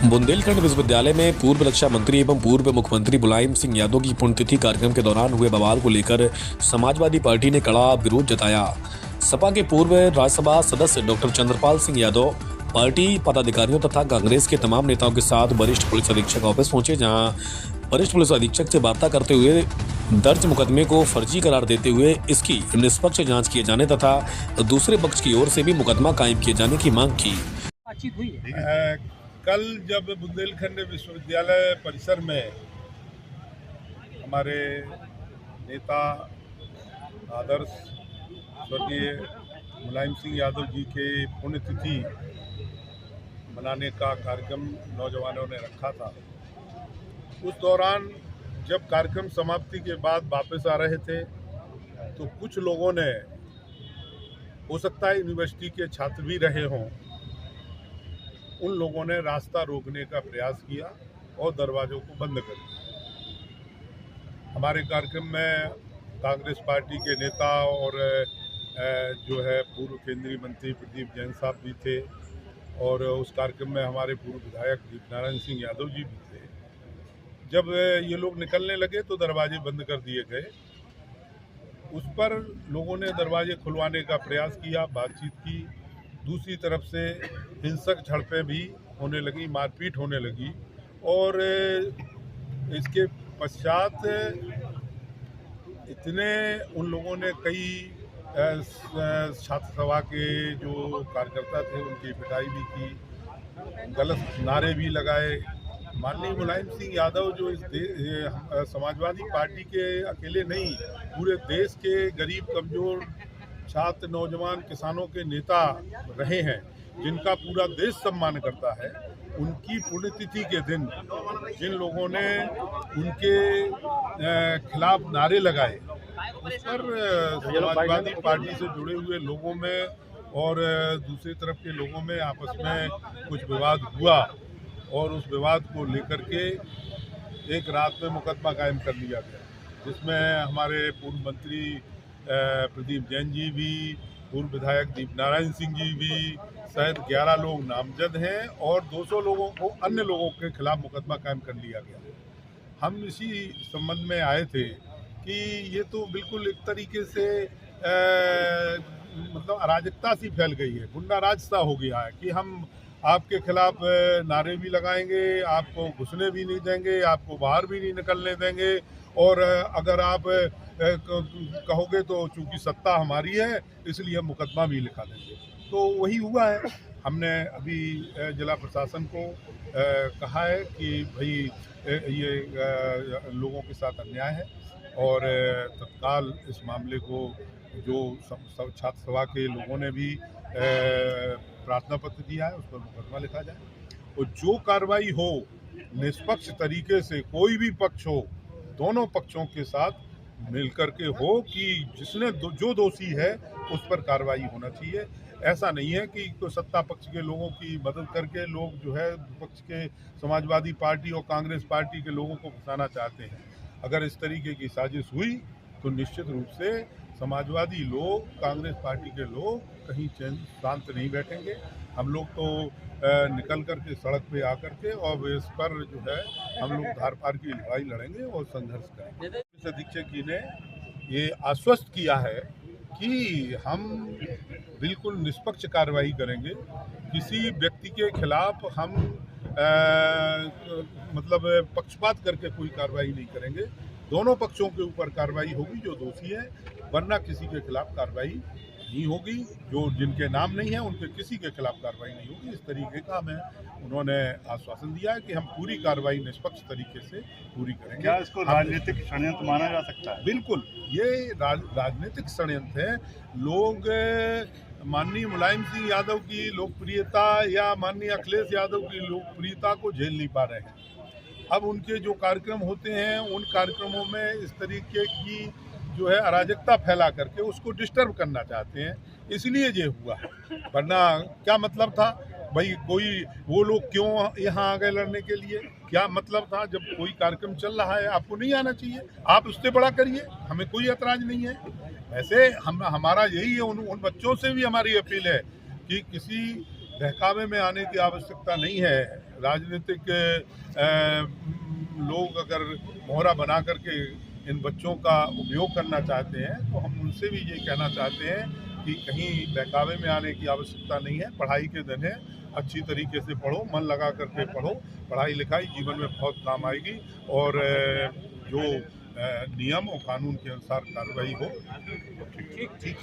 बुंदेलखंड विश्वविद्यालय में पूर्व रक्षा मंत्री एवं पूर्व मुख्यमंत्री मुलायम सिंह यादव की पुण्यतिथि कार्यक्रम के दौरान हुए बवाल को लेकर समाजवादी पार्टी ने कड़ा विरोध जताया। सपा के पूर्व राज्यसभा सदस्य डॉक्टर चंद्रपाल सिंह यादव पार्टी पदाधिकारियों तथा कांग्रेस के तमाम नेताओं के साथ वरिष्ठ पुलिस अधीक्षक ऑफिस पहुंचे, जहां वरिष्ठ पुलिस अधीक्षक से वार्ता करते हुए दर्ज मुकदमे को फर्जी करार देते हुए इसकी निष्पक्ष जांच किए जाने तथा दूसरे पक्ष की ओर से भी मुकदमा कायम किए जाने की मांग की। बातचीत हुई है। कल जब बुंदेलखंड विश्वविद्यालय परिसर में हमारे नेता आदर्श स्वर्गीय मुलायम सिंह यादव जी के पुण्यतिथि मनाने का कार्यक्रम नौजवानों ने रखा था, उस दौरान जब कार्यक्रम समाप्ति के बाद वापस आ रहे थे तो कुछ लोगों ने, हो सकता है यूनिवर्सिटी के छात्र भी रहे हों, उन लोगों ने रास्ता रोकने का प्रयास किया और दरवाजों को बंद कर दिया। हमारे कार्यक्रम में कांग्रेस पार्टी के नेता और जो है पूर्व केंद्रीय मंत्री प्रदीप जैन साहब भी थे और उस कार्यक्रम में हमारे पूर्व विधायक दीपनारायण सिंह यादव जी भी थे। जब ये लोग निकलने लगे तो दरवाजे बंद कर दिए गए। उस पर लोगों ने दरवाजे खुलवाने का प्रयास किया, बातचीत की। दूसरी तरफ से हिंसक झड़पें भी होने लगी, मारपीट होने लगी और इसके पश्चात इतने उन लोगों ने कई छात्र सभा के जो कार्यकर्ता थे उनकी पिटाई भी की, गलत नारे भी लगाए। माननीय मुलायम सिंह यादव जो इस समाजवादी पार्टी के अकेले नहीं, पूरे देश के गरीब कमजोर छात्र नौजवान किसानों के नेता रहे हैं, जिनका पूरा देश सम्मान करता है, उनकी पुण्यतिथि के दिन जिन लोगों ने उनके खिलाफ नारे लगाए, उस पर समाजवादी पार्टी से जुड़े हुए लोगों में और दूसरी तरफ के लोगों में आपस में कुछ विवाद हुआ और उस विवाद को लेकर के एक रात में मुकदमा कायम कर लिया गया, जिसमें हमारे पूर्व मंत्री प्रदीप जैन जी भी, पूर्व विधायक दीपनारायण सिंह जी भी, शायद 11 लोग नामजद हैं और 200 लोगों को अन्य लोगों के खिलाफ मुकदमा कायम कर लिया गया। हम इसी संबंध में आए थे कि ये तो बिल्कुल एक तरीके से मतलब अराजकता सी फैल गई है, गुंडा राज सा हो गया है कि हम आपके खिलाफ नारे भी लगाएंगे, आपको घुसने भी नहीं देंगे, आपको बाहर भी नहीं निकलने देंगे और अगर आप कहोगे तो चूंकि सत्ता हमारी है इसलिए हम मुकदमा भी लिखा देंगे। तो वही हुआ है। हमने अभी जिला प्रशासन को कहा है कि भाई ये लोगों के साथ अन्याय है और तत्काल इस मामले को जो सब छात्र सभा के लोगों ने भी प्रार्थना पत्र दिया है उस पर मुकदमा लिखा जाए और जो कार्रवाई हो निष्पक्ष तरीके से, कोई भी पक्ष हो, दोनों पक्षों के साथ मिलकर के हो कि जिसने जो दोषी है उस पर कार्रवाई होना चाहिए। ऐसा नहीं है कि तो सत्ता पक्ष के लोगों की मदद करके लोग जो है विपक्ष के समाजवादी पार्टी और कांग्रेस पार्टी के लोगों को फंसाना चाहते हैं। अगर इस तरीके की साजिश हुई तो निश्चित रूप से समाजवादी लोग, कांग्रेस पार्टी के लोग कहीं शांत नहीं बैठेंगे। हम लोग तो निकल करके सड़क पे आकर के और इस पर जो है हम लोग धार पार की लड़ाई लड़ेंगे और संघर्ष करेंगे। पुलिस अधीक्षक जी ने ये आश्वस्त किया है कि हम बिल्कुल निष्पक्ष कार्रवाई करेंगे, किसी व्यक्ति के खिलाफ हम मतलब पक्षपात करके कोई कार्रवाई नहीं करेंगे। दोनों पक्षों के ऊपर कार्रवाई होगी जो दोषी है, वरना किसी के खिलाफ कार्रवाई नहीं होगी। जो जिनके नाम नहीं है उनके किसी के खिलाफ कार्रवाई नहीं होगी। इस तरीके का हमें उन्होंने आश्वासन दिया है कि हम पूरी कार्रवाई निष्पक्ष तरीके से पूरी करेंगे। क्या इसको राजनीतिक षड्यंत्र माना जा सकता है? बिल्कुल, ये राजनीतिक षड्यंत्र है। लोग माननीय मुलायम सिंह यादव की लोकप्रियता या माननीय अखिलेश यादव की लोकप्रियता को झेल नहीं पा रहे हैं। अब उनके जो कार्यक्रम होते हैं उन कार्यक्रमों में इस तरीके की जो है अराजकता फैला करके उसको डिस्टर्ब करना चाहते हैं, इसलिए ये हुआ है। वरना क्या मतलब था भाई, कोई वो लोग क्यों यहाँ आ गए लड़ने के लिए? क्या मतलब था? जब कोई कार्यक्रम चल रहा है आपको नहीं आना चाहिए, आप उससे बड़ा करिए, हमें कोई ऐतराज नहीं है। ऐसे हमारा यही है, उन बच्चों से भी हमारी अपील है कि किसी बहकावे में आने की आवश्यकता नहीं है। राजनीतिक लोग अगर मोहरा बना करके इन बच्चों का उपयोग करना चाहते हैं तो हम उनसे भी ये कहना चाहते हैं कि कहीं बहकावे में आने की आवश्यकता नहीं है। पढ़ाई के दिन है, अच्छी तरीके से पढ़ो, मन लगा करके पढ़ो। पढ़ाई लिखाई जीवन में बहुत काम आएगी और जो नियम और कानून के अनुसार कार्रवाई हो। ठीक